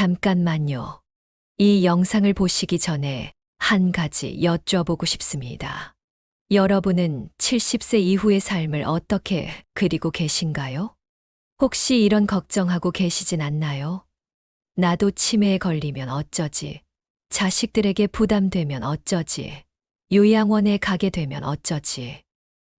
잠깐만요. 이 영상을 보시기 전에 한 가지 여쭤보고 싶습니다. 여러분은 70세 이후의 삶을 어떻게 그리고 계신가요? 혹시 이런 걱정하고 계시진 않나요? 나도 치매에 걸리면 어쩌지? 자식들에게 부담되면 어쩌지? 요양원에 가게 되면 어쩌지?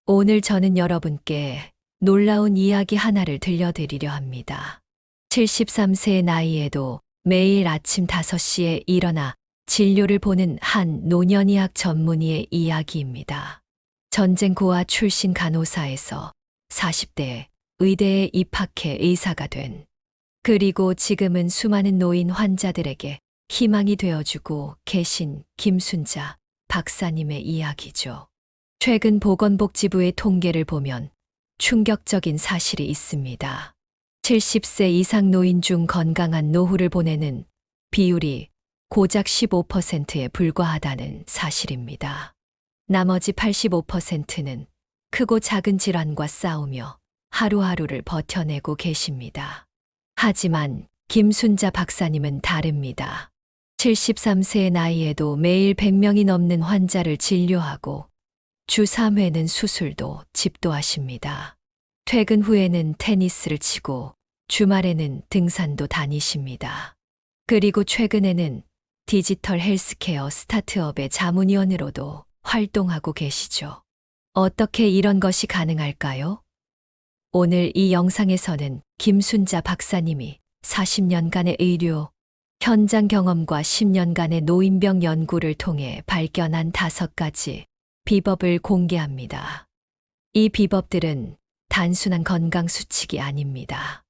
오늘 저는 여러분께 놀라운 이야기 하나를 들려드리려 합니다. 73세의 나이에도 매일 아침 5시에 일어나 진료를 보는 한 노년의학 전문의의 이야기입니다. 전쟁 고아 출신 간호사에서 40대에 의대에 입학해 의사가 된, 그리고 지금은 수많은 노인 환자들에게 희망이 되어주고 계신 김순자 박사님의 이야기죠. 최근 보건복지부의 통계를 보면 충격적인 사실이 있습니다. 70세 이상 노인 중 건강한 노후를 보내는 비율이 고작 15%에 불과하다는 사실입니다. 나머지 85%는 크고 작은 질환과 싸우며 하루하루를 버텨내고 계십니다. 하지만 김순자 박사님은 다릅니다. 73세의 나이에도 매일 100명이 넘는 환자를 진료하고 주 3회는 수술도 집도하십니다. 퇴근 후에는 테니스를 치고 주말에는 등산도 다니십니다. 그리고 최근에는 디지털 헬스케어 스타트업의 자문위원으로도 활동하고 계시죠. 어떻게 이런 것이 가능할까요? 오늘 이 영상에서는 김순자 박사님이 40년간의 의료 현장 경험과 10년간의 노인병 연구를 통해 발견한 5가지 비법을 공개합니다. 이 비법들은 단순한 건강 수칙이 아닙니다.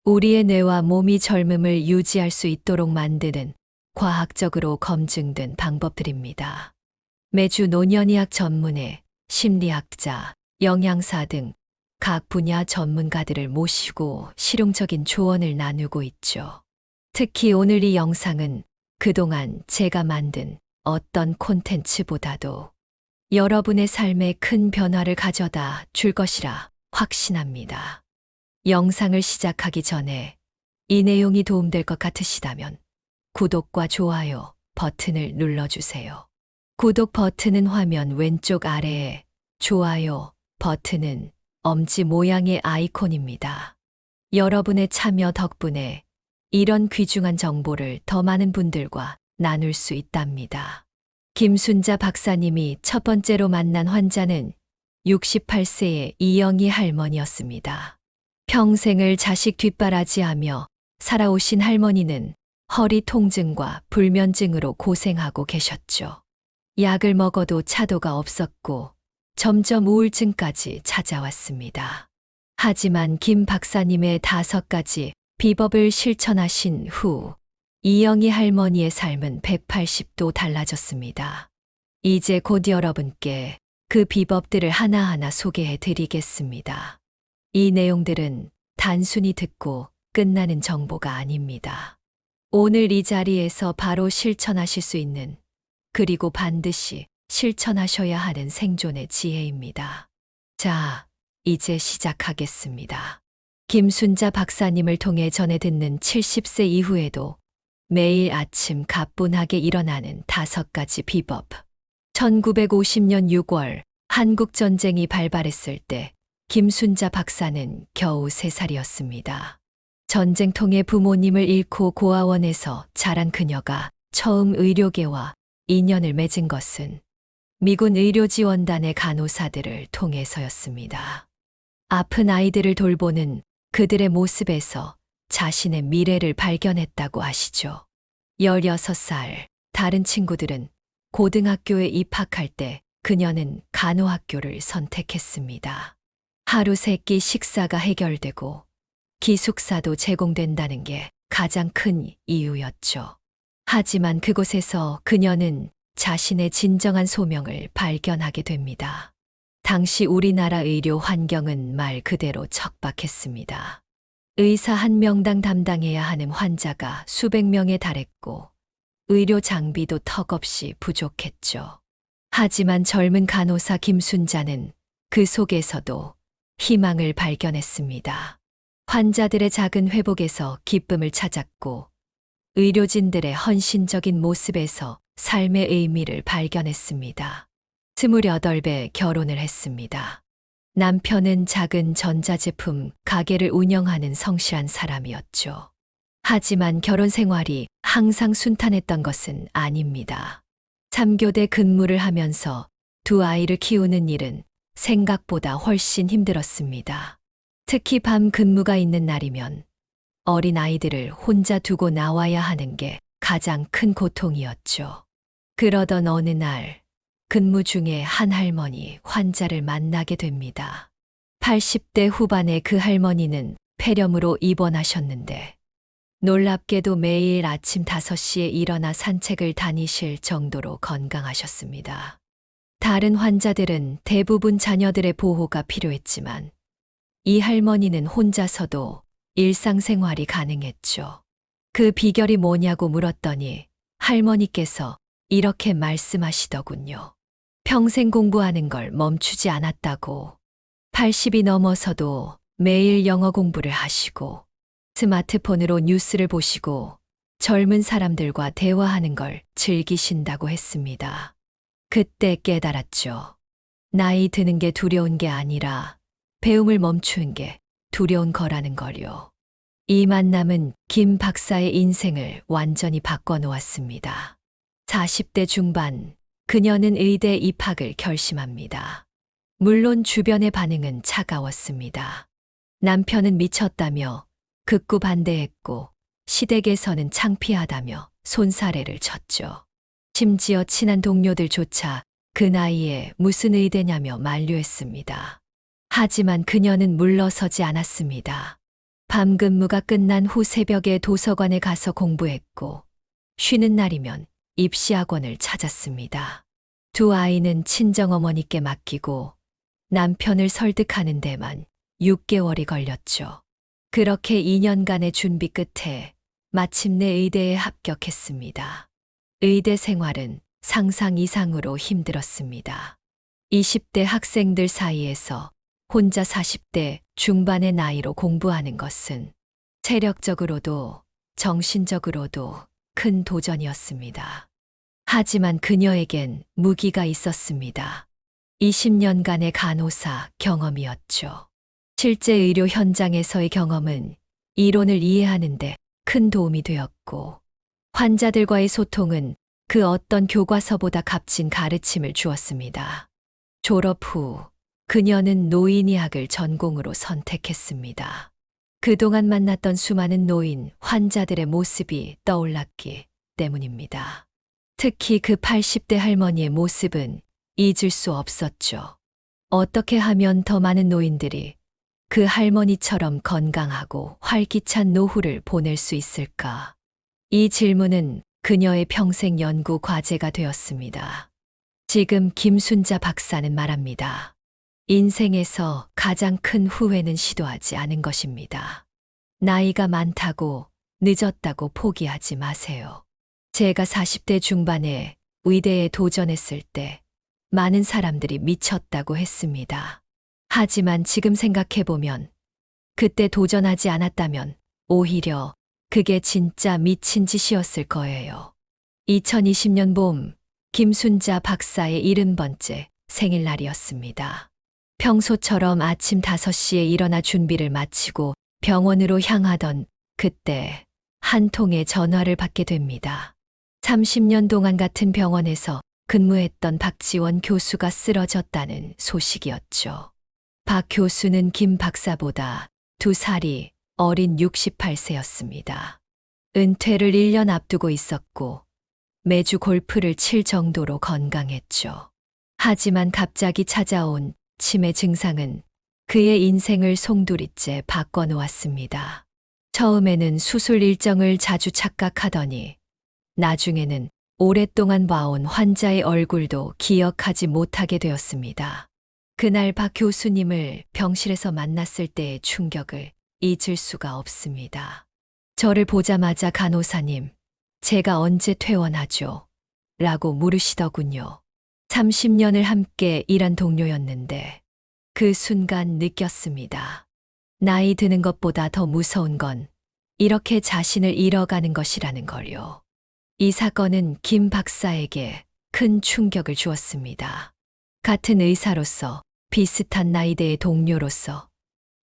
우리의 뇌와 몸이 젊음을 유지할 수 있도록 만드는 과학적으로 검증된 방법들입니다. 매주 노년의학 전문의, 심리학자, 영양사 등 각 분야 전문가들을 모시고 실용적인 조언을 나누고 있죠. 특히 오늘 이 영상은 그동안 제가 만든 어떤 콘텐츠보다도 여러분의 삶에 큰 변화를 가져다 줄 것이라 확신합니다. 영상을 시작하기 전에 이 내용이 도움될 것 같으시다면 구독과 좋아요 버튼을 눌러주세요. 구독 버튼은 화면 왼쪽 아래에, 좋아요 버튼은 엄지 모양의 아이콘입니다. 여러분의 참여 덕분에 이런 귀중한 정보를 더 많은 분들과 나눌 수 있답니다. 김순자 박사님이 첫 번째로 만난 환자는 68세의 이영희 할머니였습니다. 평생을 자식 뒷바라지하며 살아오신 할머니는 허리 통증과 불면증으로 고생하고 계셨죠. 약을 먹어도 차도가 없었고 점점 우울증까지 찾아왔습니다. 하지만 김 박사님의 5가지 비법을 실천하신 후 이영희 할머니의 삶은 180도 달라졌습니다. 이제 곧 여러분께 그 비법들을 하나하나 소개해 드리겠습니다. 이 내용들은 단순히 듣고 끝나는 정보가 아닙니다. 오늘 이 자리에서 바로 실천하실 수 있는, 그리고 반드시 실천하셔야 하는 생존의 지혜입니다. 자, 이제 시작하겠습니다. 김순자 박사님을 통해 전해 듣는 70세 이후에도 매일 아침 가뿐하게 일어나는 5가지 비법. 1950년 6월 한국전쟁이 발발했을 때 김순자 박사는 겨우 3살이었습니다. 전쟁통에 부모님을 잃고 고아원에서 자란 그녀가 처음 의료계와 인연을 맺은 것은 미군 의료지원단의 간호사들을 통해서였습니다. 아픈 아이들을 돌보는 그들의 모습에서 자신의 미래를 발견했다고 하시죠. 16살, 다른 친구들은 고등학교에 입학할 때 그녀는 간호학교를 선택했습니다. 하루 3끼 식사가 해결되고 기숙사도 제공된다는 게 가장 큰 이유였죠. 하지만 그곳에서 그녀는 자신의 진정한 소명을 발견하게 됩니다. 당시 우리나라 의료 환경은 말 그대로 척박했습니다. 의사 1명당 담당해야 하는 환자가 수백 명에 달했고 의료 장비도 턱없이 부족했죠. 하지만 젊은 간호사 김순자는 그 속에서도 희망을 발견했습니다. 환자들의 작은 회복에서 기쁨을 찾았고 의료진들의 헌신적인 모습에서 삶의 의미를 발견했습니다. 28배 결혼을 했습니다. 남편은 작은 전자제품 가게를 운영하는 성실한 사람이었죠. 하지만 결혼 생활이 항상 순탄했던 것은 아닙니다. 3교대 근무를 하면서 두 아이를 키우는 일은 생각보다 훨씬 힘들었습니다. 특히 밤 근무가 있는 날이면 어린 아이들을 혼자 두고 나와야 하는 게 가장 큰 고통이었죠. 그러던 어느 날 근무 중에 한 할머니 환자를 만나게 됩니다. 80대 후반의 그 할머니는 폐렴으로 입원하셨는데 놀랍게도 매일 아침 5시에 일어나 산책을 다니실 정도로 건강하셨습니다. 다른 환자들은 대부분 자녀들의 보호가 필요했지만 이 할머니는 혼자서도 일상생활이 가능했죠. 그 비결이 뭐냐고 물었더니 할머니께서 이렇게 말씀하시더군요. 평생 공부하는 걸 멈추지 않았다고. 80이 넘어서도 매일 영어 공부를 하시고 스마트폰으로 뉴스를 보시고 젊은 사람들과 대화하는 걸 즐기신다고 했습니다. 그때 깨달았죠. 나이 드는 게 두려운 게 아니라 배움을 멈추는 게 두려운 거라는 걸요. 이 만남은 김 박사의 인생을 완전히 바꿔놓았습니다. 40대 중반, 그녀는 의대 입학을 결심합니다. 물론 주변의 반응은 차가웠습니다. 남편은 미쳤다며 극구 반대했고 시댁에서는 창피하다며 손사래를 쳤죠. 심지어 친한 동료들조차 그 나이에 무슨 의대냐며 만류했습니다. 하지만 그녀는 물러서지 않았습니다. 밤 근무가 끝난 후 새벽에 도서관에 가서 공부했고 쉬는 날이면 입시학원을 찾았습니다. 두 아이는 친정어머니께 맡기고 남편을 설득하는 데만 6개월이 걸렸죠. 그렇게 2년간의 준비 끝에 마침내 의대에 합격했습니다. 의대 생활은 상상 이상으로 힘들었습니다. 20대 학생들 사이에서 혼자 40대 중반의 나이로 공부하는 것은 체력적으로도 정신적으로도 큰 도전이었습니다. 하지만 그녀에겐 무기가 있었습니다. 20년간의 간호사 경험이었죠. 실제 의료 현장에서의 경험은 이론을 이해하는데 큰 도움이 되었고, 환자들과의 소통은 그 어떤 교과서보다 값진 가르침을 주었습니다. 졸업 후 그녀는 노인의학을 전공으로 선택했습니다. 그동안 만났던 수많은 노인, 환자들의 모습이 떠올랐기 때문입니다. 특히 그 80대 할머니의 모습은 잊을 수 없었죠. 어떻게 하면 더 많은 노인들이 그 할머니처럼 건강하고 활기찬 노후를 보낼 수 있을까? 이 질문은 그녀의 평생 연구 과제가 되었습니다. 지금 김순자 박사는 말합니다. 인생에서 가장 큰 후회는 시도하지 않은 것입니다. 나이가 많다고 늦었다고 포기하지 마세요. 제가 40대 중반에 의대에 도전했을 때 많은 사람들이 미쳤다고 했습니다. 하지만 지금 생각해보면 그때 도전하지 않았다면 오히려 그게 진짜 미친 짓이었을 거예요. 2020년 봄 김순자 박사의 70번째 생일날이었습니다. 평소처럼 아침 5시에 일어나 준비를 마치고 병원으로 향하던 그때 한 통의 전화를 받게 됩니다. 30년 동안 같은 병원에서 근무했던 박지원 교수가 쓰러졌다는 소식이었죠. 박 교수는 김 박사보다 2살이 어린 68세였습니다. 은퇴를 1년 앞두고 있었고 매주 골프를 칠 정도로 건강했죠. 하지만 갑자기 찾아온 치매 증상은 그의 인생을 송두리째 바꿔놓았습니다. 처음에는 수술 일정을 자주 착각하더니 나중에는 오랫동안 봐온 환자의 얼굴도 기억하지 못하게 되었습니다. 그날 박 교수님을 병실에서 만났을 때의 충격을 잊을 수가 없습니다. 저를 보자마자 간호사님, 제가 언제 퇴원하죠? 라고 물으시더군요. 30년을 함께 일한 동료였는데 그 순간 느꼈습니다. 나이 드는 것보다 더 무서운 건 이렇게 자신을 잃어가는 것이라는 걸요. 이 사건은 김 박사에게 큰 충격을 주었습니다. 같은 의사로서, 비슷한 나이대의 동료로서,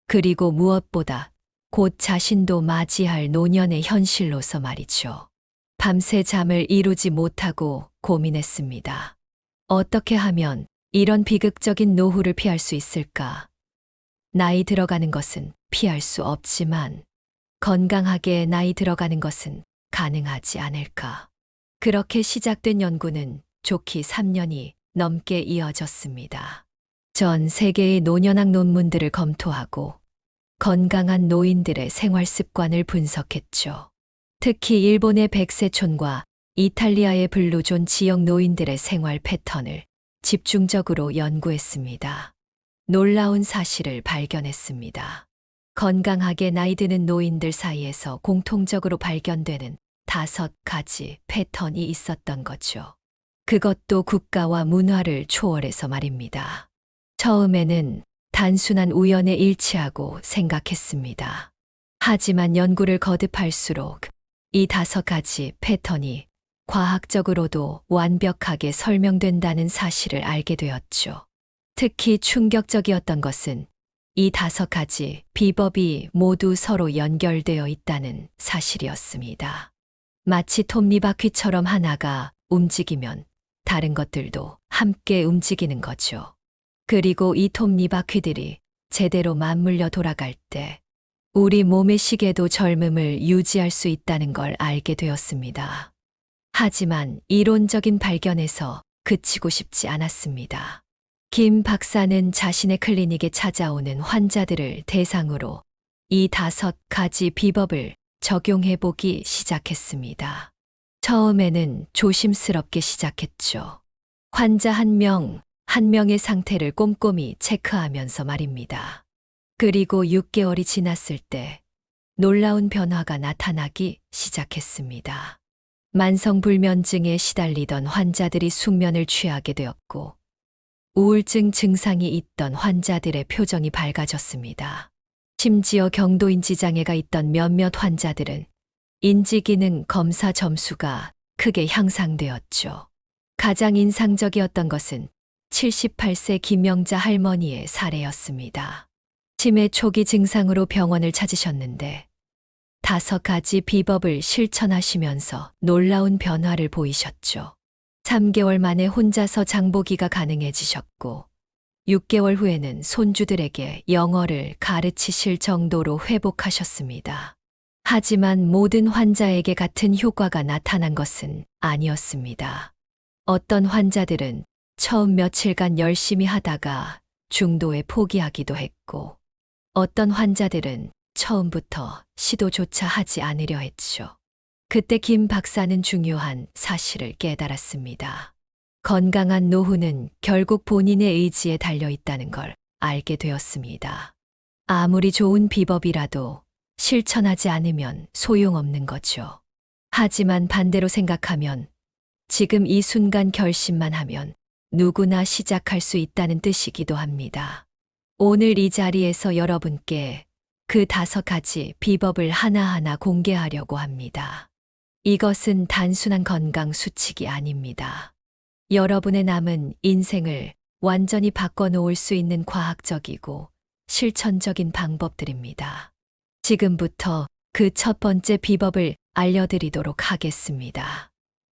그리고 무엇보다 곧 자신도 맞이할 노년의 현실로서 말이죠. 밤새 잠을 이루지 못하고 고민했습니다. 어떻게 하면 이런 비극적인 노후를 피할 수 있을까? 나이 들어가는 것은 피할 수 없지만 건강하게 나이 들어가는 것은 가능하지 않을까? 그렇게 시작된 연구는 좋게 3년이 넘게 이어졌습니다. 전 세계의 노년학 논문들을 검토하고 건강한 노인들의 생활 습관을 분석했죠. 특히 일본의 백세촌과 이탈리아의 블루존 지역 노인들의 생활 패턴을 집중적으로 연구했습니다. 놀라운 사실을 발견했습니다. 건강하게 나이 드는 노인들 사이에서 공통적으로 발견되는 5가지 패턴이 있었던 거죠. 그것도 국가와 문화를 초월해서 말입니다. 처음에는 단순한 우연에 일치하고 생각했습니다. 하지만 연구를 거듭할수록 이 5가지 패턴이 과학적으로도 완벽하게 설명된다는 사실을 알게 되었죠. 특히 충격적이었던 것은 이 5가지 비법이 모두 서로 연결되어 있다는 사실이었습니다. 마치 톱니바퀴처럼 하나가 움직이면 다른 것들도 함께 움직이는 거죠. 그리고 이 톱니바퀴들이 제대로 맞물려 돌아갈 때 우리 몸의 시계도 젊음을 유지할 수 있다는 걸 알게 되었습니다. 하지만 이론적인 발견에서 그치고 싶지 않았습니다. 김 박사는 자신의 클리닉에 찾아오는 환자들을 대상으로 이 5가지 비법을 적용해 보기 시작했습니다. 처음에는 조심스럽게 시작했죠. 환자 한 명의 상태를 꼼꼼히 체크하면서 말입니다. 그리고 6개월이 지났을 때 놀라운 변화가 나타나기 시작했습니다. 만성불면증에 시달리던 환자들이 숙면을 취하게 되었고, 우울증 증상이 있던 환자들의 표정이 밝아졌습니다. 심지어 경도인지 장애가 있던 몇몇 환자들은 인지기능 검사 점수가 크게 향상되었죠. 가장 인상적이었던 것은 78세 김영자 할머니의 사례였습니다. 치매 초기 증상으로 병원을 찾으셨는데 5가지 비법을 실천하시면서 놀라운 변화를 보이셨죠. 3개월 만에 혼자서 장보기가 가능해지셨고 6개월 후에는 손주들에게 영어를 가르치실 정도로 회복하셨습니다. 하지만 모든 환자에게 같은 효과가 나타난 것은 아니었습니다. 어떤 환자들은 처음 며칠간 열심히 하다가 중도에 포기하기도 했고, 어떤 환자들은 처음부터 시도조차 하지 않으려 했죠. 그때 김 박사는 중요한 사실을 깨달았습니다. 건강한 노후는 결국 본인의 의지에 달려 있다는 걸 알게 되었습니다. 아무리 좋은 비법이라도 실천하지 않으면 소용없는 거죠. 하지만 반대로 생각하면 지금 이 순간 결심만 하면 누구나 시작할 수 있다는 뜻이기도 합니다. 오늘 이 자리에서 여러분께 그 5가지 비법을 하나하나 공개하려고 합니다. 이것은 단순한 건강 수칙이 아닙니다. 여러분의 남은 인생을 완전히 바꿔놓을 수 있는 과학적이고 실천적인 방법들입니다. 지금부터 그 첫 번째 비법을 알려드리도록 하겠습니다.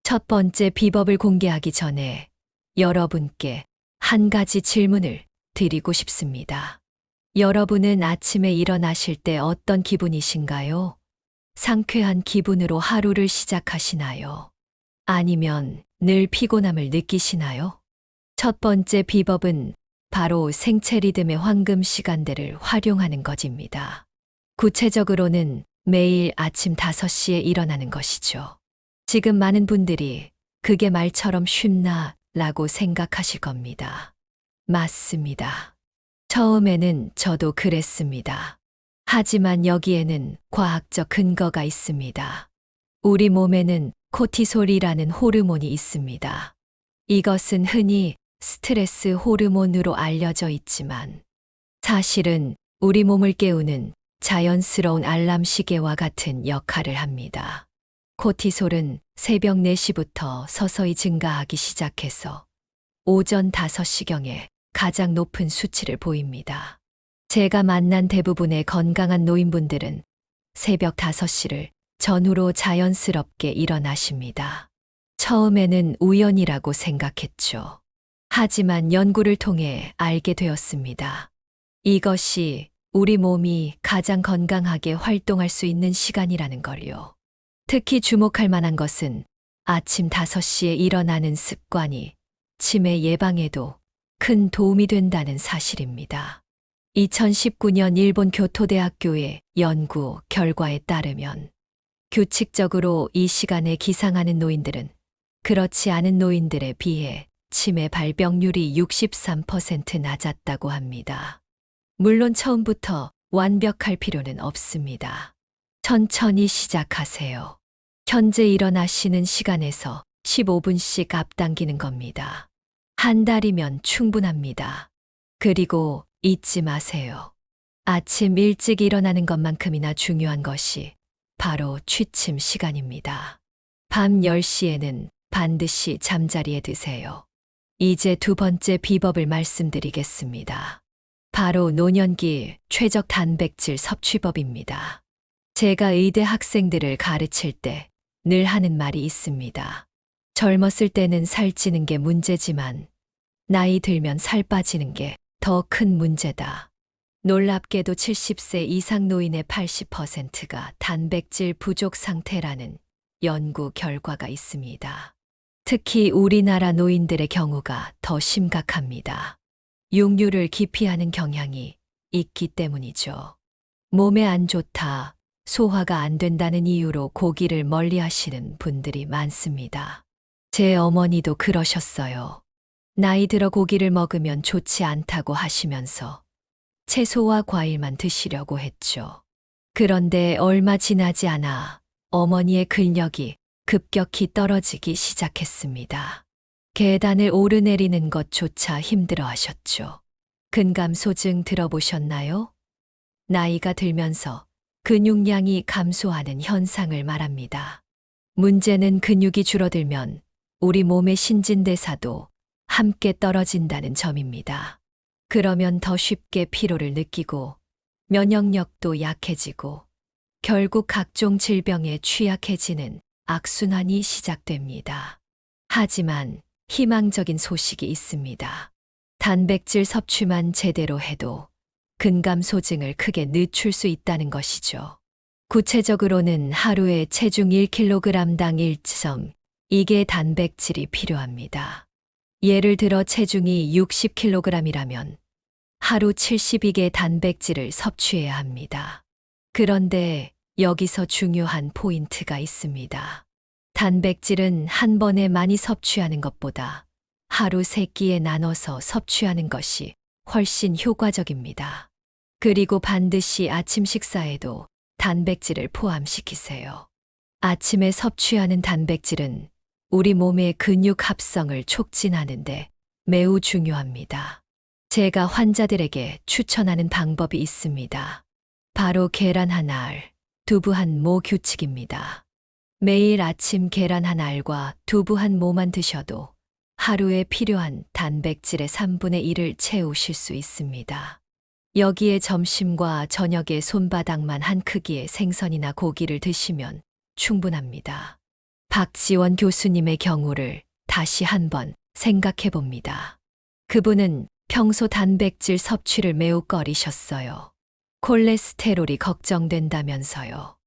첫 번째 비법을 공개하기 전에 여러분께 한 가지 질문을 드리고 싶습니다. 여러분은 아침에 일어나실 때 어떤 기분이신가요? 상쾌한 기분으로 하루를 시작하시나요? 아니면 늘 피곤함을 느끼시나요? 첫 번째 비법은 바로 생체 리듬의 황금 시간대를 활용하는 것입니다. 구체적으로는 매일 아침 5시에 일어나는 것이죠. 지금 많은 분들이 그게 말처럼 쉽나 라고 생각하실 겁니다. 맞습니다. 처음에는 저도 그랬습니다. 하지만 여기에는 과학적 근거가 있습니다. 우리 몸에는 코티솔이라는 호르몬이 있습니다. 이것은 흔히 스트레스 호르몬으로 알려져 있지만 사실은 우리 몸을 깨우는 자연스러운 알람 시계와 같은 역할을 합니다. 코티솔은 새벽 4시부터 서서히 증가하기 시작해서 오전 5시경에 가장 높은 수치를 보입니다. 제가 만난 대부분의 건강한 노인분들은 새벽 5시를 전후로 자연스럽게 일어나십니다. 처음에는 우연이라고 생각했죠. 하지만 연구를 통해 알게 되었습니다. 이것이 우리 몸이 가장 건강하게 활동할 수 있는 시간이라는 걸요. 특히 주목할 만한 것은 아침 5시에 일어나는 습관이 치매 예방에도 큰 도움이 된다는 사실입니다. 2019년 일본 교토대학교의 연구 결과에 따르면 규칙적으로 이 시간에 기상하는 노인들은 그렇지 않은 노인들에 비해 치매 발병률이 63% 낮았다고 합니다. 물론 처음부터 완벽할 필요는 없습니다. 천천히 시작하세요. 현재 일어나시는 시간에서 15분씩 앞당기는 겁니다. 한 달이면 충분합니다. 그리고 잊지 마세요. 아침 일찍 일어나는 것만큼이나 중요한 것이 바로 취침 시간입니다. 밤 10시에는 반드시 잠자리에 드세요. 이제 두 번째 비법을 말씀드리겠습니다. 바로 노년기 최적 단백질 섭취법입니다. 제가 의대 학생들을 가르칠 때 늘 하는 말이 있습니다. 젊었을 때는 살찌는 게 문제지만 나이 들면 살 빠지는 게 더 큰 문제다. 놀랍게도 70세 이상 노인의 80%가 단백질 부족 상태라는 연구 결과가 있습니다. 특히 우리나라 노인들의 경우가 더 심각합니다. 육류를 기피하는 경향이 있기 때문이죠. 몸에 안 좋다, 소화가 안 된다는 이유로 고기를 멀리 하시는 분들이 많습니다. 제 어머니도 그러셨어요. 나이 들어 고기를 먹으면 좋지 않다고 하시면서 채소와 과일만 드시려고 했죠. 그런데 얼마 지나지 않아 어머니의 근력이 급격히 떨어지기 시작했습니다. 계단을 오르내리는 것조차 힘들어 하셨죠. 근감소증 들어보셨나요? 나이가 들면서 근육량이 감소하는 현상을 말합니다. 문제는 근육이 줄어들면 우리 몸의 신진대사도 함께 떨어진다는 점입니다. 그러면 더 쉽게 피로를 느끼고 면역력도 약해지고 결국 각종 질병에 취약해지는 악순환이 시작됩니다. 하지만 희망적인 소식이 있습니다. 단백질 섭취만 제대로 해도 근감소증을 크게 늦출 수 있다는 것이죠. 구체적으로는 하루에 체중 1kg당 1.2개 단백질이 필요합니다. 예를 들어 체중이 60kg이라면 하루 72개 단백질을 섭취해야 합니다. 그런데 여기서 중요한 포인트가 있습니다. 단백질은 한 번에 많이 섭취하는 것보다 하루 3끼에 나눠서 섭취하는 것이 훨씬 효과적입니다. 그리고 반드시 아침 식사에도 단백질을 포함시키세요. 아침에 섭취하는 단백질은 우리 몸의 근육 합성을 촉진하는데 매우 중요합니다. 제가 환자들에게 추천하는 방법이 있습니다. 바로 계란 한 알, 두부 한 모 규칙입니다. 매일 아침 계란 한 알과 두부 한 모만 드셔도 하루에 필요한 단백질의 3분의 1을 채우실 수 있습니다. 여기에 점심과 저녁에 손바닥만 한 크기의 생선이나 고기를 드시면 충분합니다. 박지원 교수님의 경우를 다시 한번 생각해 봅니다. 그분은 평소 단백질 섭취를 매우 꺼리셨어요. 콜레스테롤이 걱정된다면서요.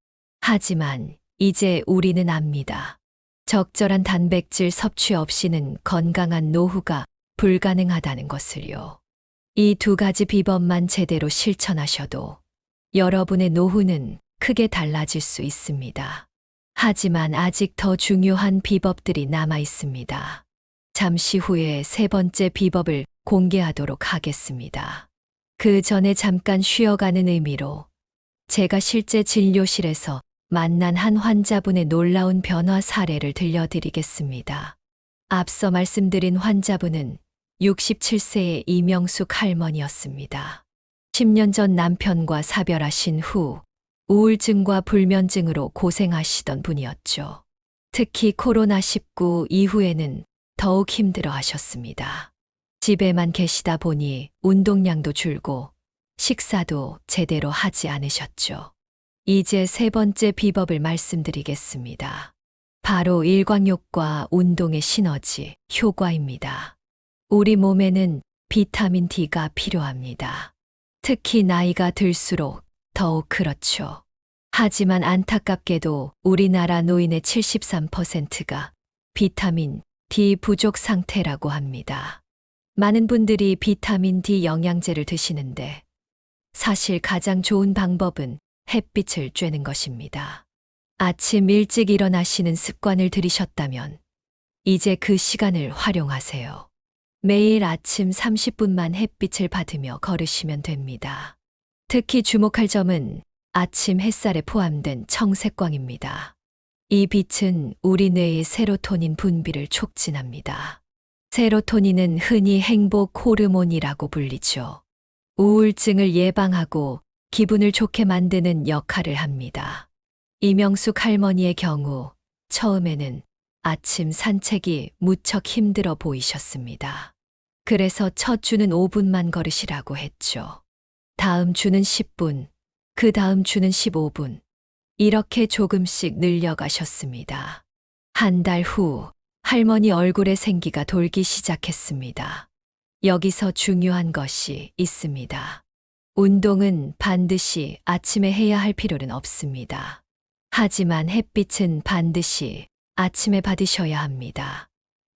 하지만 이제 우리는 압니다. 적절한 단백질 섭취 없이는 건강한 노후가 불가능하다는 것을요. 이 두 가지 비법만 제대로 실천하셔도 여러분의 노후는 크게 달라질 수 있습니다. 하지만 아직 더 중요한 비법들이 남아 있습니다. 잠시 후에 세 번째 비법을 공개하도록 하겠습니다. 그 전에 잠깐 쉬어가는 의미로 제가 실제 진료실에서 만난 한 환자분의 놀라운 변화 사례를 들려드리겠습니다. 앞서 말씀드린 환자분은 67세의 이명숙 할머니였습니다. 10년 전 남편과 사별하신 후 우울증과 불면증으로 고생하시던 분이었죠. 특히 코로나19 이후에는 더욱 힘들어 하셨습니다. 집에만 계시다 보니 운동량도 줄고 식사도 제대로 하지 않으셨죠. 이제 세 번째 비법을 말씀드리겠습니다. 바로 일광욕과 운동의 시너지 효과입니다. 우리 몸에는 비타민 D가 필요합니다. 특히 나이가 들수록 더욱 그렇죠. 하지만 안타깝게도 우리나라 노인의 73%가 비타민 D 부족 상태라고 합니다. 많은 분들이 비타민 D 영양제를 드시는데 사실 가장 좋은 방법은 햇빛을 쬐는 것입니다. 아침 일찍 일어나시는 습관을 들이셨다면 이제 그 시간을 활용하세요. 매일 아침 30분만 햇빛을 받으며 걸으시면 됩니다. 특히 주목할 점은 아침 햇살에 포함된 청색광입니다. 이 빛은 우리 뇌의 세로토닌 분비를 촉진합니다. 세로토닌은 흔히 행복 호르몬이라고 불리죠. 우울증을 예방하고 기분을 좋게 만드는 역할을 합니다. 이명숙 할머니의 경우 처음에는 아침 산책이 무척 힘들어 보이셨습니다. 그래서 첫 주는 5분만 걸으시라고 했죠. 다음 주는 10분, 그 다음 주는 15분. 이렇게 조금씩 늘려가셨습니다. 한 달 후 할머니 얼굴에 생기가 돌기 시작했습니다. 여기서 중요한 것이 있습니다. 운동은 반드시 아침에 해야 할 필요는 없습니다. 하지만 햇빛은 반드시 아침에 받으셔야 합니다.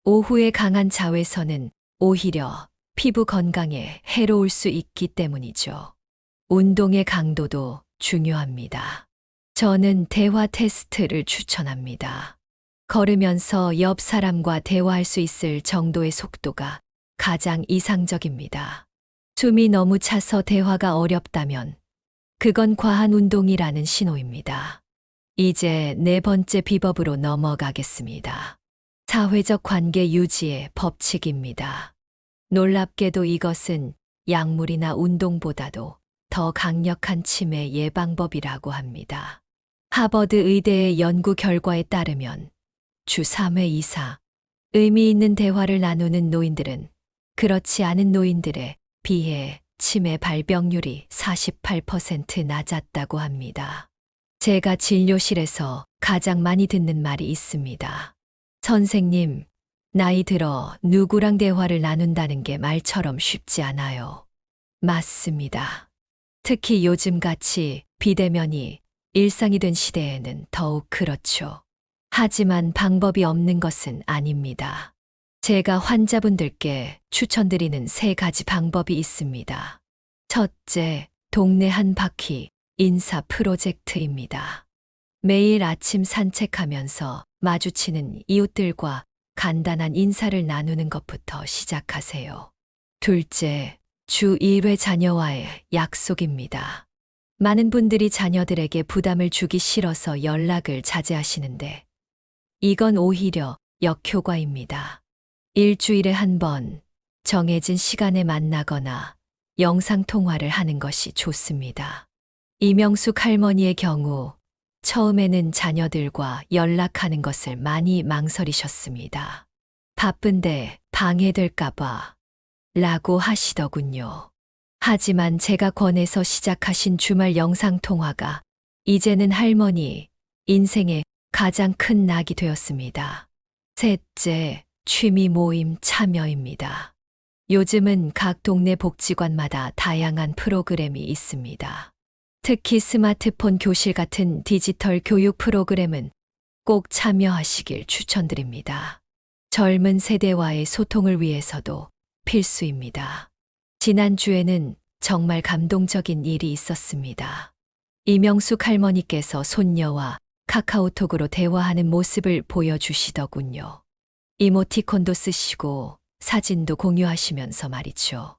오후에 강한 자외선은 오히려 피부 건강에 해로울 수 있기 때문이죠. 운동의 강도도 중요합니다. 저는 대화 테스트를 추천합니다. 걸으면서 옆 사람과 대화할 수 있을 정도의 속도가 가장 이상적입니다. 숨이 너무 차서 대화가 어렵다면 그건 과한 운동이라는 신호입니다. 이제 네 번째 비법으로 넘어가겠습니다. 사회적 관계 유지의 법칙입니다. 놀랍게도 이것은 약물이나 운동보다도 더 강력한 치매 예방법이라고 합니다. 하버드 의대의 연구 결과에 따르면 주 3회 이상 의미 있는 대화를 나누는 노인들은 그렇지 않은 노인들에 비해 치매 발병률이 48% 낮았다고 합니다. 제가 진료실에서 가장 많이 듣는 말이 있습니다. 선생님, 나이 들어 누구랑 대화를 나눈다는 게 말처럼 쉽지 않아요. 맞습니다. 특히 요즘같이 비대면이 일상이 된 시대에는 더욱 그렇죠. 하지만 방법이 없는 것은 아닙니다. 제가 환자분들께 추천드리는 3가지 방법이 있습니다. 첫째, 동네 한 바퀴 인사 프로젝트입니다. 매일 아침 산책하면서 마주치는 이웃들과 간단한 인사를 나누는 것부터 시작하세요. 둘째, 주 1회 자녀와의 약속입니다. 많은 분들이 자녀들에게 부담을 주기 싫어서 연락을 자제하시는데 이건 오히려 역효과입니다. 일주일에 한 번 정해진 시간에 만나거나 영상통화를 하는 것이 좋습니다. 이명숙 할머니의 경우 처음에는 자녀들과 연락하는 것을 많이 망설이셨습니다. 바쁜데 방해될까봐 라고 하시더군요. 하지만 제가 권해서 시작하신 주말 영상통화가 이제는 할머니 인생의 가장 큰 낙이 되었습니다. 셋째, 취미 모임 참여입니다. 요즘은 각 동네 복지관마다 다양한 프로그램이 있습니다. 특히 스마트폰 교실 같은 디지털 교육 프로그램은 꼭 참여하시길 추천드립니다. 젊은 세대와의 소통을 위해서도 필수입니다. 지난주에는 정말 감동적인 일이 있었습니다. 이명숙 할머니께서 손녀와 카카오톡으로 대화하는 모습을 보여주시더군요. 이모티콘도 쓰시고 사진도 공유하시면서 말이죠.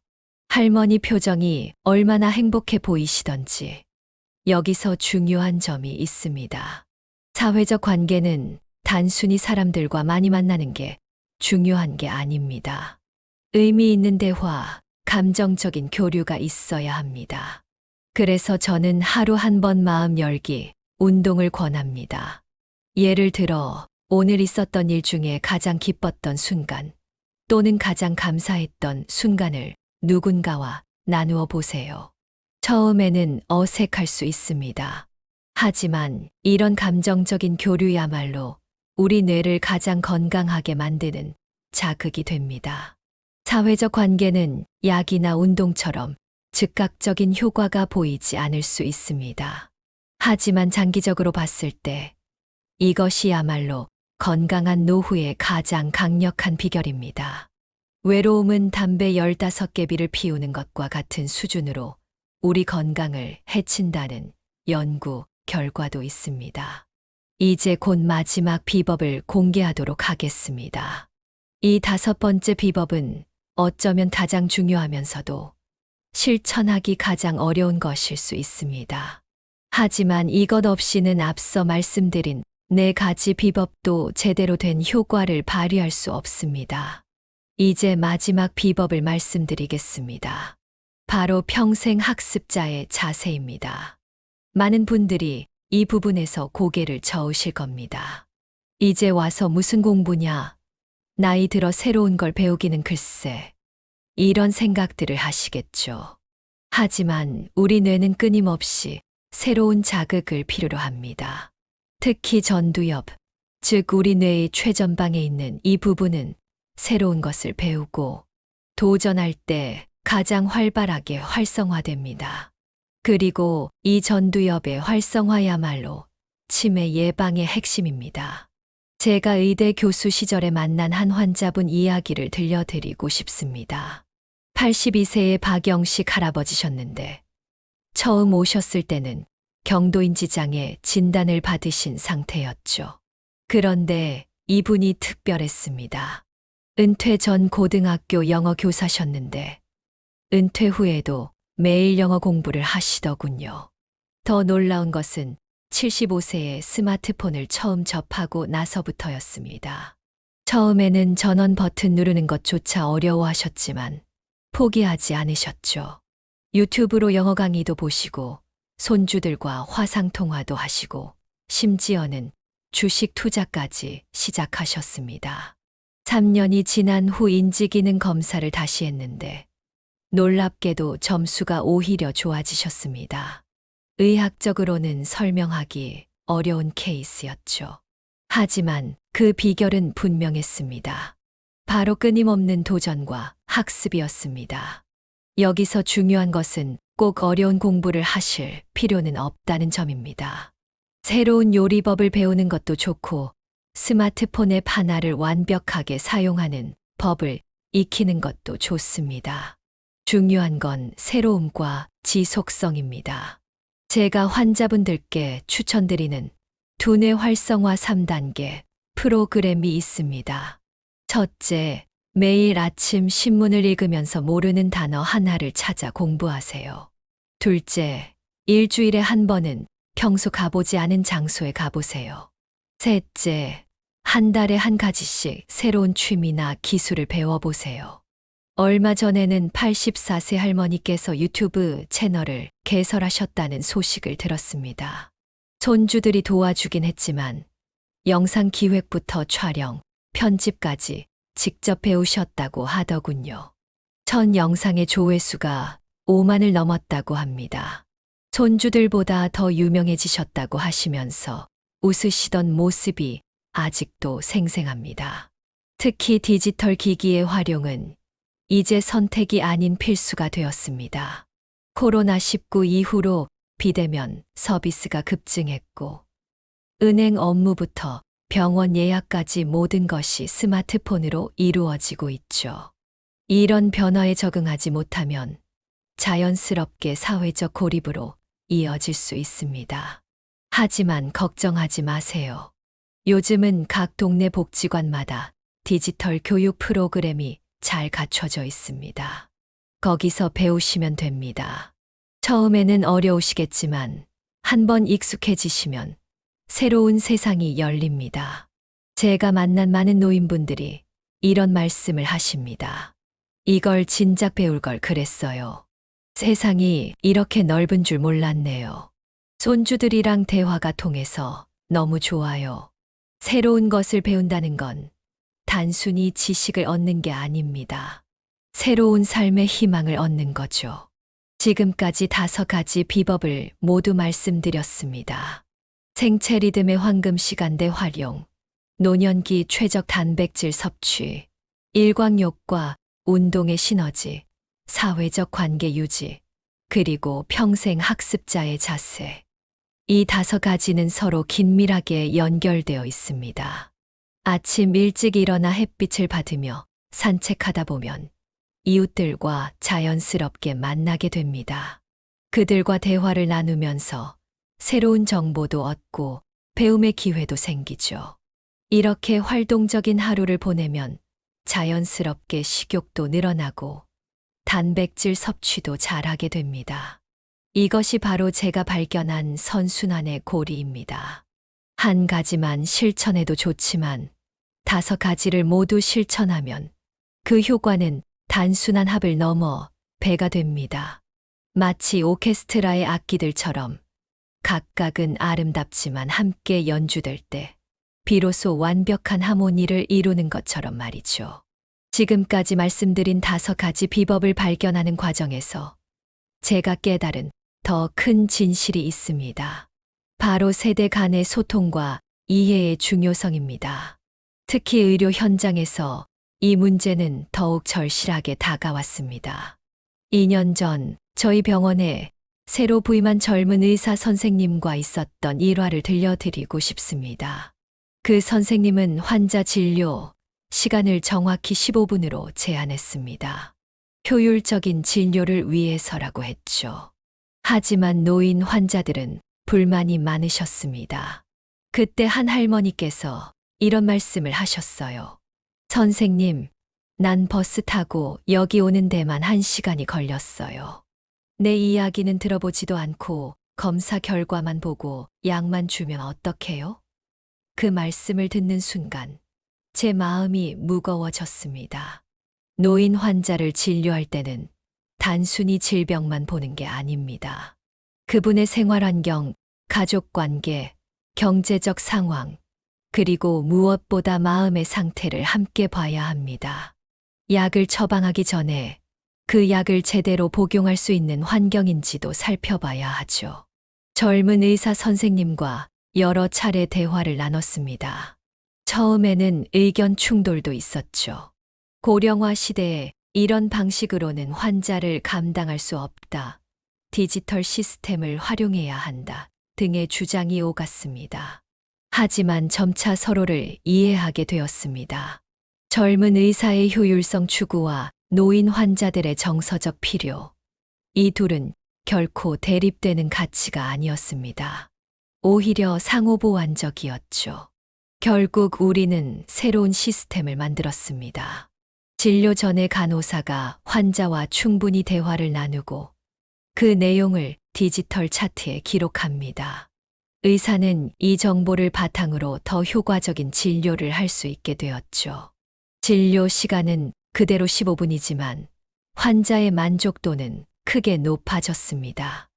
할머니 표정이 얼마나 행복해 보이시던지. 여기서 중요한 점이 있습니다. 사회적 관계는 단순히 사람들과 많이 만나는 게 중요한 게 아닙니다. 의미 있는 대화, 감정적인 교류가 있어야 합니다. 그래서 저는 하루 한 번 마음 열기 운동을 권합니다. 예를 들어 오늘 있었던 일 중에 가장 기뻤던 순간 또는 가장 감사했던 순간을 누군가와 나누어 보세요. 처음에는 어색할 수 있습니다. 하지만 이런 감정적인 교류야말로 우리 뇌를 가장 건강하게 만드는 자극이 됩니다. 사회적 관계는 약이나 운동처럼 즉각적인 효과가 보이지 않을 수 있습니다. 하지만 장기적으로 봤을 때 이것이야말로 건강한 노후의 가장 강력한 비결입니다. 외로움은 담배 15개비를 피우는 것과 같은 수준으로 우리 건강을 해친다는 연구 결과도 있습니다. 이제 곧 마지막 비법을 공개하도록 하겠습니다. 이 5번째 비법은 어쩌면 가장 중요하면서도 실천하기 가장 어려운 것일 수 있습니다. 하지만 이것 없이는 앞서 말씀드린 4가지 비법도 제대로 된 효과를 발휘할 수 없습니다. 이제 마지막 비법을 말씀드리겠습니다. 바로 평생 학습자의 자세입니다. 많은 분들이 이 부분에서 고개를 저으실 겁니다. 이제 와서 무슨 공부냐? 나이 들어 새로운 걸 배우기는 글쎄. 이런 생각들을 하시겠죠. 하지만 우리 뇌는 끊임없이 새로운 자극을 필요로 합니다. 특히 전두엽, 즉 우리 뇌의 최전방에 있는 이 부분은 새로운 것을 배우고 도전할 때 가장 활발하게 활성화됩니다. 그리고 이 전두엽의 활성화야말로 치매 예방의 핵심입니다. 제가 의대 교수 시절에 만난 한 환자분 이야기를 들려드리고 싶습니다. 82세의 박영식 할아버지셨는데 처음 오셨을 때는 경도인지장애 진단을 받으신 상태였죠. 그런데 이분이 특별했습니다. 은퇴 전 고등학교 영어 교사셨는데 은퇴 후에도 매일 영어 공부를 하시더군요. 더 놀라운 것은 75세에 스마트폰을 처음 접하고 나서부터였습니다. 처음에는 전원 버튼 누르는 것조차 어려워하셨지만 포기하지 않으셨죠. 유튜브로 영어 강의도 보시고 손주들과 화상통화도 하시고 심지어는 주식 투자까지 시작하셨습니다. 3년이 지난 후 인지기능 검사를 다시 했는데 놀랍게도 점수가 오히려 좋아지셨습니다. 의학적으로는 설명하기 어려운 케이스였죠. 하지만 그 비결은 분명했습니다. 바로 끊임없는 도전과 학습이었습니다. 여기서 중요한 것은 꼭 어려운 공부를 하실 필요는 없다는 점입니다. 새로운 요리법을 배우는 것도 좋고 스마트폰의 하나를 완벽하게 사용하는 법을 익히는 것도 좋습니다. 중요한 건 새로움과 지속성입니다. 제가 환자분들께 추천드리는 두뇌 활성화 3단계 프로그램이 있습니다. 첫째, 매일 아침 신문을 읽으면서 모르는 단어 하나를 찾아 공부하세요. 둘째, 일주일에 한 번은 평소 가보지 않은 장소에 가보세요. 셋째, 한 달에 한 가지씩 새로운 취미나 기술을 배워보세요. 얼마 전에는 84세 할머니께서 유튜브 채널을 개설하셨다는 소식을 들었습니다. 손주들이 도와주긴 했지만 영상 기획부터 촬영, 편집까지 직접 배우셨다고 하더군요. 전 영상의 조회수가 5만을 넘었다고 합니다. 손주들보다 더 유명해지셨다고 하시면서 웃으시던 모습이 아직도 생생합니다. 특히 디지털 기기의 활용은 이제 선택이 아닌 필수가 되었습니다. 코로나19 이후로 비대면 서비스가 급증했고 은행 업무부터 병원 예약까지 모든 것이 스마트폰으로 이루어지고 있죠. 이런 변화에 적응하지 못하면 자연스럽게 사회적 고립으로 이어질 수 있습니다. 하지만 걱정하지 마세요. 요즘은 각 동네 복지관마다 디지털 교육 프로그램이 잘 갖춰져 있습니다. 거기서 배우시면 됩니다. 처음에는 어려우시겠지만 한번 익숙해지시면 새로운 세상이 열립니다. 제가 만난 많은 노인분들이 이런 말씀을 하십니다. 이걸 진작 배울 걸 그랬어요. 세상이 이렇게 넓은 줄 몰랐네요. 손주들이랑 대화가 통해서 너무 좋아요. 새로운 것을 배운다는 건 단순히 지식을 얻는 게 아닙니다. 새로운 삶의 희망을 얻는 거죠. 지금까지 5가지 비법을 모두 말씀드렸습니다. 생체 리듬의 황금 시간대 활용, 노년기 최적 단백질 섭취, 일광욕과 운동의 시너지, 사회적 관계 유지, 그리고 평생 학습자의 자세. 이 5가지는 서로 긴밀하게 연결되어 있습니다. 아침 일찍 일어나 햇빛을 받으며 산책하다 보면 이웃들과 자연스럽게 만나게 됩니다. 그들과 대화를 나누면서 새로운 정보도 얻고 배움의 기회도 생기죠. 이렇게 활동적인 하루를 보내면 자연스럽게 식욕도 늘어나고 단백질 섭취도 잘하게 됩니다. 이것이 바로 제가 발견한 선순환의 고리입니다. 한 가지만 실천해도 좋지만 5가지를 모두 실천하면 그 효과는 단순한 합을 넘어 배가 됩니다. 마치 오케스트라의 악기들처럼 각각은 아름답지만 함께 연주될 때 비로소 완벽한 하모니를 이루는 것처럼 말이죠. 지금까지 말씀드린 5가지 비법을 발견하는 과정에서 제가 깨달은 더 큰 진실이 있습니다. 바로 세대 간의 소통과 이해의 중요성입니다. 특히 의료 현장에서 이 문제는 더욱 절실하게 다가왔습니다. 2년 전 저희 병원에 새로 부임한 젊은 의사 선생님과 있었던 일화를 들려드리고 싶습니다. 그 선생님은 환자 진료 시간을 정확히 15분으로 제한했습니다. 효율적인 진료를 위해서라고 했죠. 하지만 노인 환자들은 불만이 많으셨습니다. 그때 한 할머니께서 이런 말씀을 하셨어요. 선생님, 난 버스 타고 여기 오는 데만 1시간이 걸렸어요. 내 이야기는 들어보지도 않고 검사 결과만 보고 약만 주면 어떡해요? 그 말씀을 듣는 순간 제 마음이 무거워졌습니다. 노인 환자를 진료할 때는 단순히 질병만 보는 게 아닙니다. 그분의 생활 환경, 가족 관계, 경제적 상황, 그리고 무엇보다 마음의 상태를 함께 봐야 합니다. 약을 처방하기 전에 그 약을 제대로 복용할 수 있는 환경인지도 살펴봐야 하죠. 젊은 의사 선생님과 여러 차례 대화를 나눴습니다. 처음에는 의견 충돌도 있었죠. 고령화 시대에 이런 방식으로는 환자를 감당할 수 없다. 디지털 시스템을 활용해야 한다. 등의 주장이 오갔습니다. 하지만 점차 서로를 이해하게 되었습니다. 젊은 의사의 효율성 추구와 노인 환자들의 정서적 필요. 이 둘은 결코 대립되는 가치가 아니었습니다. 오히려 상호보완적이었죠. 결국 우리는 새로운 시스템을 만들었습니다. 진료 전에 간호사가 환자와 충분히 대화를 나누고 그 내용을 디지털 차트에 기록합니다. 의사는 이 정보를 바탕으로 더 효과적인 진료를 할 수 있게 되었죠. 진료 시간은 그대로 15분이지만 환자의 만족도는 크게 높아졌습니다.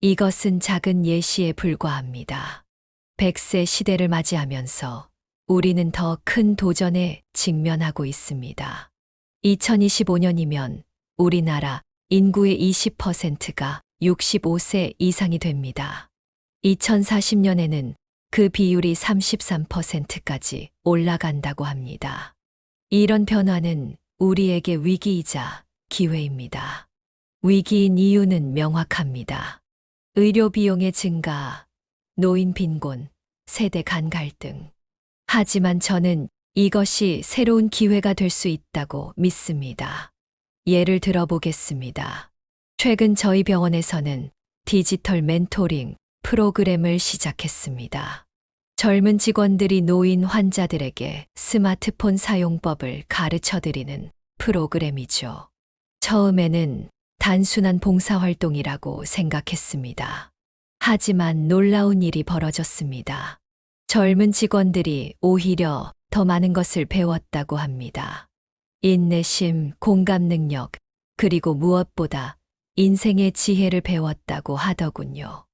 이것은 작은 예시에 불과합니다. 100세 시대를 맞이하면서 우리는 더 큰 도전에 직면하고 있습니다. 2025년이면 우리나라 인구의 20%가 65세 이상이 됩니다. 2040년에는 그 비율이 33%까지 올라간다고 합니다. 이런 변화는 우리에게 위기이자 기회입니다. 위기인 이유는 명확합니다. 의료 비용의 증가, 노인 빈곤, 세대 간 갈등. 하지만 저는 이것이 새로운 기회가 될 수 있다고 믿습니다. 예를 들어보겠습니다. 최근 저희 병원에서는 디지털 멘토링 프로그램을 시작했습니다. 젊은 직원들이 노인 환자들에게 스마트폰 사용법을 가르쳐 드리는 프로그램이죠. 처음에는 단순한 봉사활동이라고 생각했습니다. 하지만 놀라운 일이 벌어졌습니다. 젊은 직원들이 오히려 더 많은 것을 배웠다고 합니다. 인내심, 공감 능력, 그리고 무엇보다 인생의 지혜를 배웠다고 하더군요.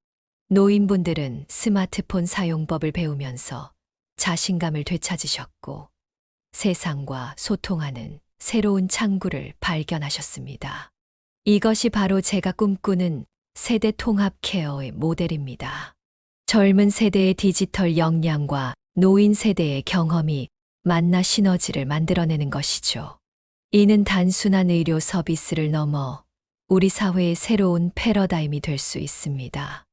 노인분들은 스마트폰 사용법을 배우면서 자신감을 되찾으셨고 세상과 소통하는 새로운 창구를 발견하셨습니다. 이것이 바로 제가 꿈꾸는 세대 통합 케어의 모델입니다. 젊은 세대의 디지털 역량과 노인 세대의 경험이 만나 시너지를 만들어내는 것이죠. 이는 단순한 의료 서비스를 넘어 우리 사회의 새로운 패러다임이 될 수 있습니다.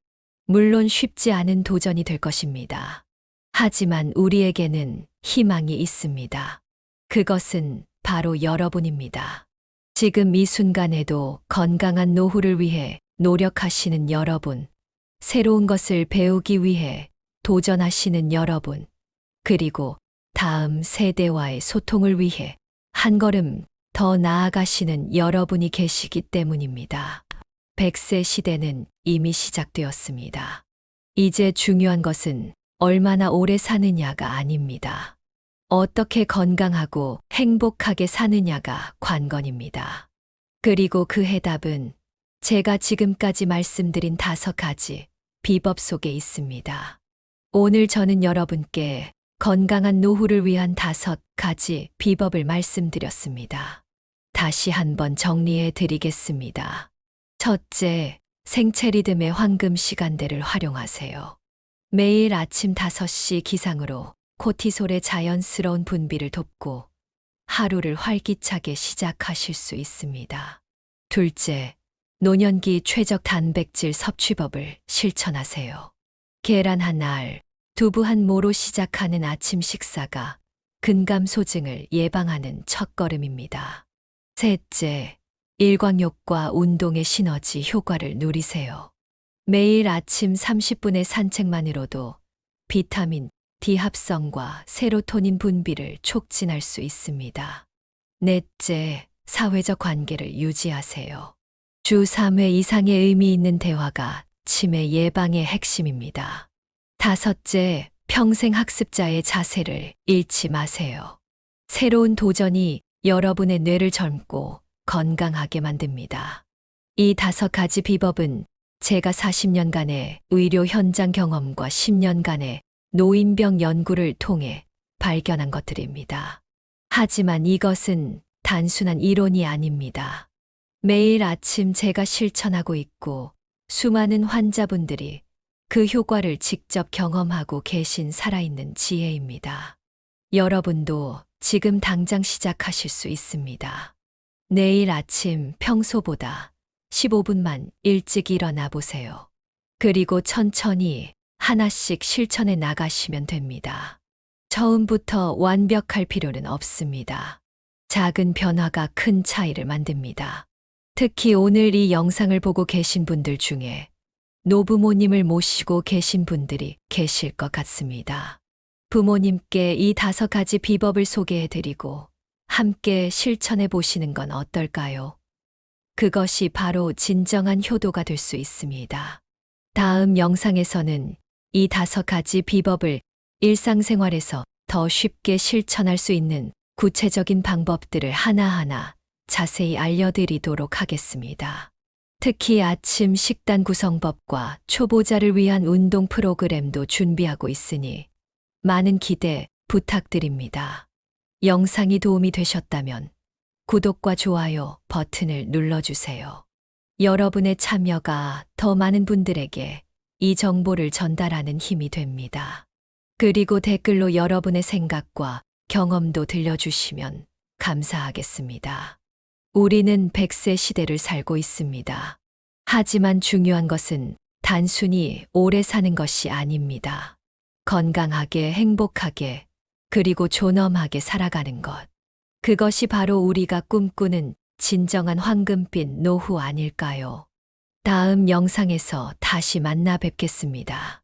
물론 쉽지 않은 도전이 될 것입니다. 하지만 우리에게는 희망이 있습니다. 그것은 바로 여러분입니다. 지금 이 순간에도 건강한 노후를 위해 노력하시는 여러분, 새로운 것을 배우기 위해 도전하시는 여러분, 그리고 다음 세대와의 소통을 위해 한 걸음 더 나아가시는 여러분이 계시기 때문입니다. 100세 시대는 이미 시작되었습니다. 이제 중요한 것은 얼마나 오래 사느냐가 아닙니다. 어떻게 건강하고 행복하게 사느냐가 관건입니다. 그리고 그 해답은 제가 지금까지 말씀드린 5가지 비법 속에 있습니다. 오늘 저는 여러분께 건강한 노후를 위한 5가지 비법을 말씀드렸습니다. 다시 한번 정리해 드리겠습니다. 첫째, 생체 리듬의 황금 시간대를 활용하세요. 매일 아침 5시 기상으로 코티솔의 자연스러운 분비를 돕고 하루를 활기차게 시작하실 수 있습니다. 둘째, 노년기 최적 단백질 섭취법을 실천하세요. 계란 한 알, 두부 한 모로 시작하는 아침 식사가 근감소증을 예방하는 첫걸음입니다. 셋째, 일광욕과 운동의 시너지 효과를 누리세요. 매일 아침 30분의 산책만으로도 비타민 D 합성과 세로토닌 분비를 촉진할 수 있습니다. 넷째, 사회적 관계를 유지하세요. 주 3회 이상의 의미 있는 대화가 치매 예방의 핵심입니다. 다섯째, 평생 학습자의 자세를 잃지 마세요. 새로운 도전이 여러분의 뇌를 젊고 건강하게 만듭니다. 이 5가지 비법은 제가 40년간의 의료 현장 경험과 10년간의 노인병 연구를 통해 발견한 것들입니다. 하지만 이것은 단순한 이론이 아닙니다. 매일 아침 제가 실천하고 있고 수많은 환자분들이 그 효과를 직접 경험하고 계신 살아있는 지혜입니다. 여러분도 지금 당장 시작하실 수 있습니다. 내일 아침 평소보다 15분만 일찍 일어나 보세요. 그리고 천천히 하나씩 실천해 나가시면 됩니다. 처음부터 완벽할 필요는 없습니다. 작은 변화가 큰 차이를 만듭니다. 특히 오늘 이 영상을 보고 계신 분들 중에 노부모님을 모시고 계신 분들이 계실 것 같습니다. 부모님께 이 5가지 비법을 소개해드리고 함께 실천해 보시는 건 어떨까요? 그것이 바로 진정한 효도가 될 수 있습니다. 다음 영상에서는 이 5가지 비법을 일상생활에서 더 쉽게 실천할 수 있는 구체적인 방법들을 하나하나 자세히 알려드리도록 하겠습니다. 특히 아침 식단 구성법과 초보자를 위한 운동 프로그램도 준비하고 있으니 많은 기대 부탁드립니다. 영상이 도움이 되셨다면 구독과 좋아요 버튼을 눌러주세요. 여러분의 참여가 더 많은 분들에게 이 정보를 전달하는 힘이 됩니다. 그리고 댓글로 여러분의 생각과 경험도 들려주시면 감사하겠습니다. 우리는 100세 시대를 살고 있습니다. 하지만 중요한 것은 단순히 오래 사는 것이 아닙니다. 건강하게, 행복하게, 그리고 존엄하게 살아가는 것. 그것이 바로 우리가 꿈꾸는 진정한 황금빛 노후 아닐까요? 다음 영상에서 다시 만나 뵙겠습니다.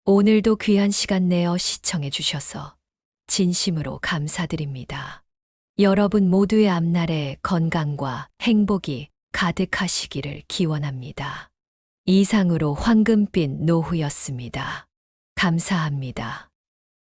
오늘도 귀한 시간 내어 시청해 주셔서 진심으로 감사드립니다. 여러분 모두의 앞날에 건강과 행복이 가득하시기를 기원합니다. 이상으로 황금빛 노후였습니다. 감사합니다.